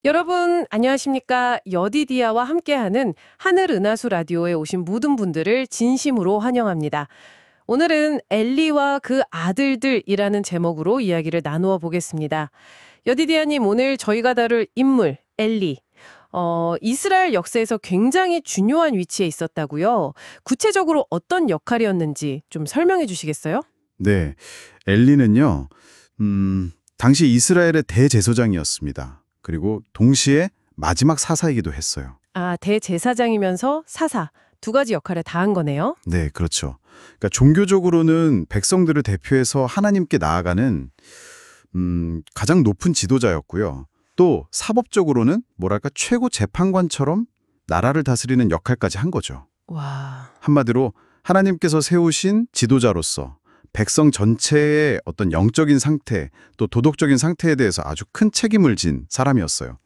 여러분, 안녕하십니까? 여디디아와 함께하는 하늘은하수 라디오에 오신 모든 분들을 진심으로 환영합니다. 오늘은 엘리와 그 아들들이라는 제목으로 이야기를 나누어 보겠습니다. 여디디아님, 오늘 저희가 다룰 인물, 엘리. 이스라엘 역사에서 굉장히 중요한 위치에 있었다고요. 구체적으로 어떤 역할이었는지 좀 설명해 주시겠어요? 네, 엘리는요, 당시 이스라엘의 대제사장이었습니다. 그리고 동시에 마지막 사사이기도 했어요. 아, 대제사장이면서 사사. 두 가지 역할을 다 한 거네요. 네, 그렇죠. 그러니까 종교적으로는 백성들을 대표해서 하나님께 나아가는 가장 높은 지도자였고요. 또 사법적으로는 뭐랄까 최고 재판관처럼 나라를 다스리는 역할까지 한 거죠. 와. 한마디로 하나님께서 세우신 지도자로서 백성 전체의 어떤 영적인 상태, 또 도덕적인 상태에 대해서 아주 큰 책임을 진 사람이었어요.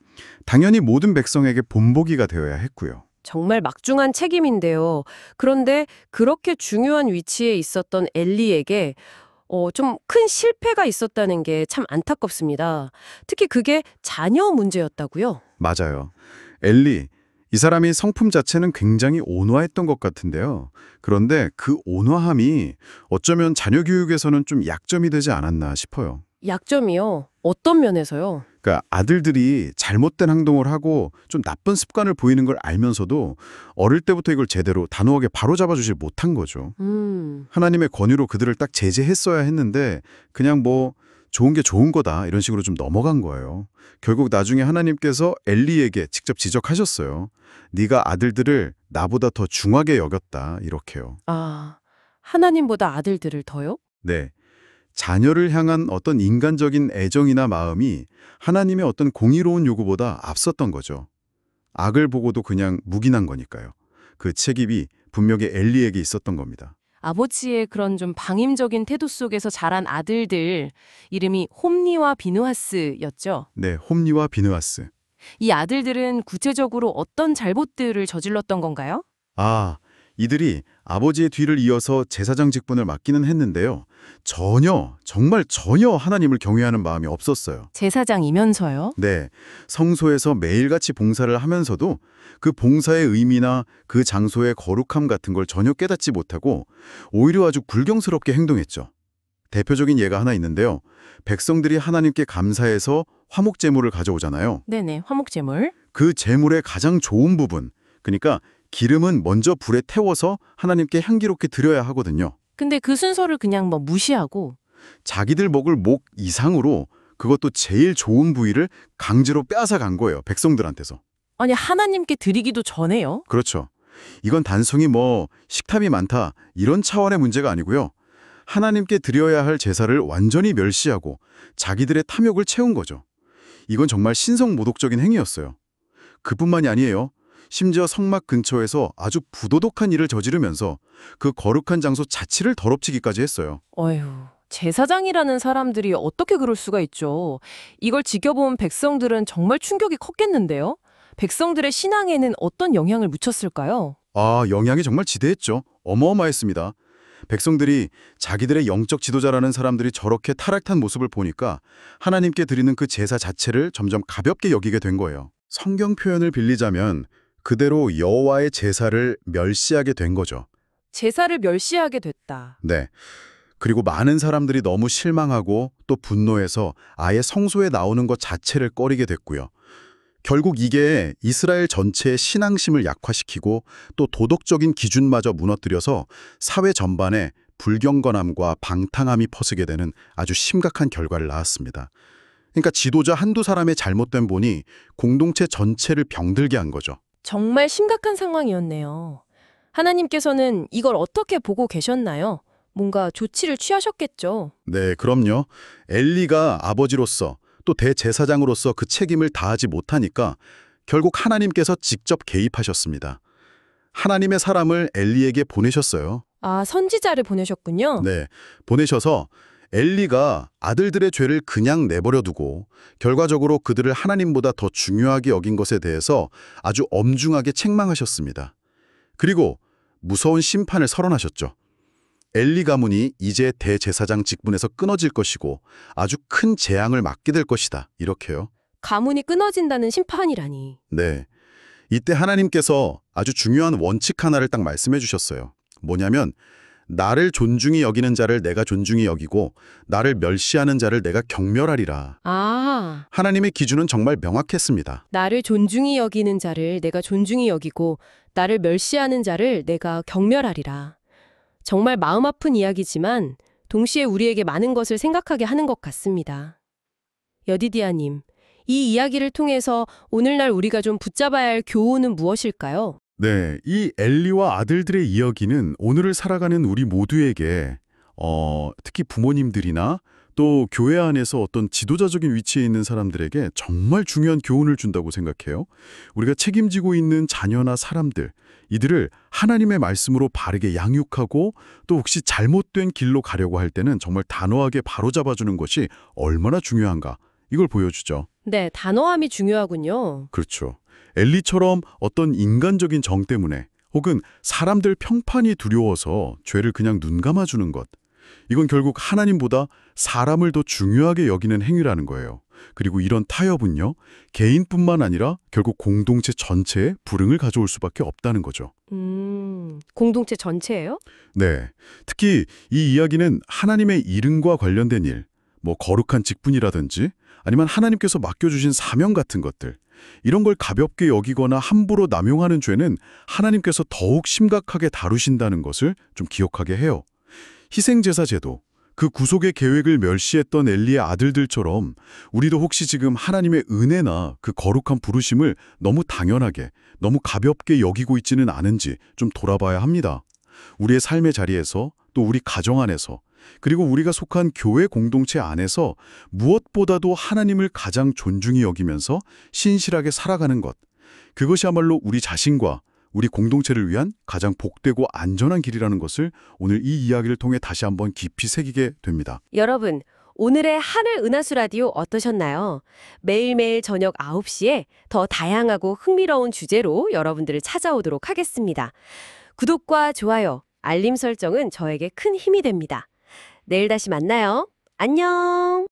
당연히 모든 백성에게 본보기가 되어야 했고요. 정말 막중한 책임인데요. 그런데 그렇게 중요한 위치에 있었던 엘리에게 좀 큰 실패가 있었다는 게 참 안타깝습니다. 특히 그게 자녀 문제였다고요? 맞아요. 엘리, 이 사람이 성품 자체는 굉장히 온화했던 것 같은데요. 그런데 그 온화함이 어쩌면 자녀 교육에서는 좀 약점이 되지 않았나 싶어요. 약점이요? 어떤 면에서요? 그러니까 아들들이 잘못된 행동을 하고 좀 나쁜 습관을 보이는 걸 알면서도 어릴 때부터 이걸 제대로 단호하게 바로잡아주질 못한 거죠. 하나님의 권위로 그들을 딱 제재했어야 했는데 그냥 뭐 좋은 게 좋은 거다 이런 식으로 좀 넘어간 거예요. 결국 나중에 하나님께서 엘리에게 직접 지적하셨어요. 네가 아들들을 나보다 더 중하게 여겼다 이렇게요. 아, 하나님보다 아들들을 더요? 네. 자녀를 향한 어떤 인간적인 애정이나 마음이 하나님의 어떤 공의로운 요구보다 앞섰던 거죠. 악을 보고도 그냥 묵인한 거니까요. 그 책임이 분명히 엘리에게 있었던 겁니다. 아버지의 그런 좀 방임적인 태도 속에서 자란 아들들, 이름이 홈니와 비느하스였죠. 네, 홈니와 비느하스. 이 아들들은 구체적으로 어떤 잘못들을 저질렀던 건가요? 아, 이들이 아버지의 뒤를 이어서 제사장 직분을 맡기는 했는데요. 정말 전혀 하나님을 경외하는 마음이 없었어요. 제사장이면서요? 네, 성소에서 매일같이 봉사를 하면서도 그 봉사의 의미나 그 장소의 거룩함 같은 걸 전혀 깨닫지 못하고 오히려 아주 불경스럽게 행동했죠. 대표적인 예가 하나 있는데요. 백성들이 하나님께 감사해서 화목 제물을 가져오잖아요. 네네, 화목제물. 그 제물의 가장 좋은 부분, 그러니까 기름은 먼저 불에 태워서 하나님께 향기롭게 드려야 하거든요. 근데 그 순서를 그냥 무시하고. 자기들 먹을 목 이상으로 그것도 제일 좋은 부위를 강제로 빼앗아간 거예요. 백성들한테서. 아니, 하나님께 드리기도 전에요? 그렇죠. 이건 단순히 식탐이 많다 이런 차원의 문제가 아니고요. 하나님께 드려야 할 제사를 완전히 멸시하고 자기들의 탐욕을 채운 거죠. 이건 정말 신성모독적인 행위였어요. 그뿐만이 아니에요. 심지어 성막 근처에서 아주 부도덕한 일을 저지르면서 그 거룩한 장소 자체를 더럽히기까지 했어요. 어휴, 제사장이라는 사람들이 어떻게 그럴 수가 있죠. 이걸 지켜본 백성들은 정말 충격이 컸겠는데요? 백성들의 신앙에는 어떤 영향을 미쳤을까요? 아, 영향이 정말 지대했죠. 어마어마했습니다. 백성들이 자기들의 영적 지도자라는 사람들이 저렇게 타락한 모습을 보니까 하나님께 드리는 그 제사 자체를 점점 가볍게 여기게 된 거예요. 성경 표현을 빌리자면 그대로 여호와의 제사를 멸시하게 된 거죠. 제사를 멸시하게 됐다. 네. 그리고 많은 사람들이 너무 실망하고 또 분노해서 아예 성소에 나오는 것 자체를 꺼리게 됐고요. 결국 이게 이스라엘 전체의 신앙심을 약화시키고 또 도덕적인 기준마저 무너뜨려서 사회 전반에 불경건함과 방탕함이 퍼지게 되는 아주 심각한 결과를 낳았습니다. 그러니까 지도자 한두 사람의 잘못된 본이 공동체 전체를 병들게 한 거죠. 정말 심각한 상황이었네요. 하나님께서는 이걸 어떻게 보고 계셨나요? 뭔가 조치를 취하셨겠죠. 네, 그럼요. 엘리가 아버지로서 또 대제사장으로서 그 책임을 다하지 못하니까 결국 하나님께서 직접 개입하셨습니다. 하나님의 사람을 엘리에게 보내셨어요. 아, 선지자를 보내셨군요. 네, 보내셔서 엘리가 아들들의 죄를 그냥 내버려 두고 결과적으로 그들을 하나님보다 더 중요하게 여긴 것에 대해서 아주 엄중하게 책망하셨습니다. 그리고 무서운 심판을 선언하셨죠. 엘리 가문이 이제 대제사장 직분에서 끊어질 것이고 아주 큰 재앙을 맞게 될 것이다. 이렇게요. 가문이 끊어진다는 심판이라니. 네. 이때 하나님께서 아주 중요한 원칙 하나를 딱 말씀해 주셨어요. 뭐냐면 나를 존중히 여기는 자를 내가 존중히 여기고 나를 멸시하는 자를 내가 경멸하리라. 아, 하나님의 기준은 정말 명확했습니다. 나를 존중히 여기는 자를 내가 존중히 여기고 나를 멸시하는 자를 내가 경멸하리라. 정말 마음 아픈 이야기지만 동시에 우리에게 많은 것을 생각하게 하는 것 같습니다. 여디디아님, 이 이야기를 통해서 오늘날 우리가 좀 붙잡아야 할 교훈은 무엇일까요? 네, 이 엘리와 아들들의 이야기는 오늘을 살아가는 우리 모두에게 특히 부모님들이나 또 교회 안에서 어떤 지도자적인 위치에 있는 사람들에게 정말 중요한 교훈을 준다고 생각해요. 우리가 책임지고 있는 자녀나 사람들, 이들을 하나님의 말씀으로 바르게 양육하고 또 혹시 잘못된 길로 가려고 할 때는 정말 단호하게 바로잡아주는 것이 얼마나 중요한가, 이걸 보여주죠. 네, 단호함이 중요하군요. 그렇죠. 엘리처럼 어떤 인간적인 정 때문에 혹은 사람들 평판이 두려워서 죄를 그냥 눈 감아주는 것. 이건 결국 하나님보다 사람을 더 중요하게 여기는 행위라는 거예요. 그리고 이런 타협은요, 개인뿐만 아니라 결국 공동체 전체에 불응을 가져올 수밖에 없다는 거죠. 공동체 전체예요? 네. 특히 이 이야기는 하나님의 이름과 관련된 일, 뭐 거룩한 직분이라든지 아니면 하나님께서 맡겨주신 사명 같은 것들, 이런 걸 가볍게 여기거나 함부로 남용하는 죄는 하나님께서 더욱 심각하게 다루신다는 것을 좀 기억하게 해요. 희생제사 제도, 그 구속의 계획을 멸시했던 엘리의 아들들처럼 우리도 혹시 지금 하나님의 은혜나 그 거룩한 부르심을 너무 당연하게, 너무 가볍게 여기고 있지는 않은지 좀 돌아봐야 합니다. 우리의 삶의 자리에서, 또 우리 가정 안에서, 그리고 우리가 속한 교회 공동체 안에서 무엇보다도 하나님을 가장 존중히 여기면서 신실하게 살아가는 것. 그것이야말로 우리 자신과 우리 공동체를 위한 가장 복되고 안전한 길이라는 것을 오늘 이 이야기를 통해 다시 한번 깊이 새기게 됩니다. 여러분, 오늘의 하늘 은하수 라디오 어떠셨나요? 매일매일 저녁 9시에 더 다양하고 흥미로운 주제로 여러분들을 찾아오도록 하겠습니다. 구독과 좋아요, 알림 설정은 저에게 큰 힘이 됩니다. 내일 다시 만나요. 안녕!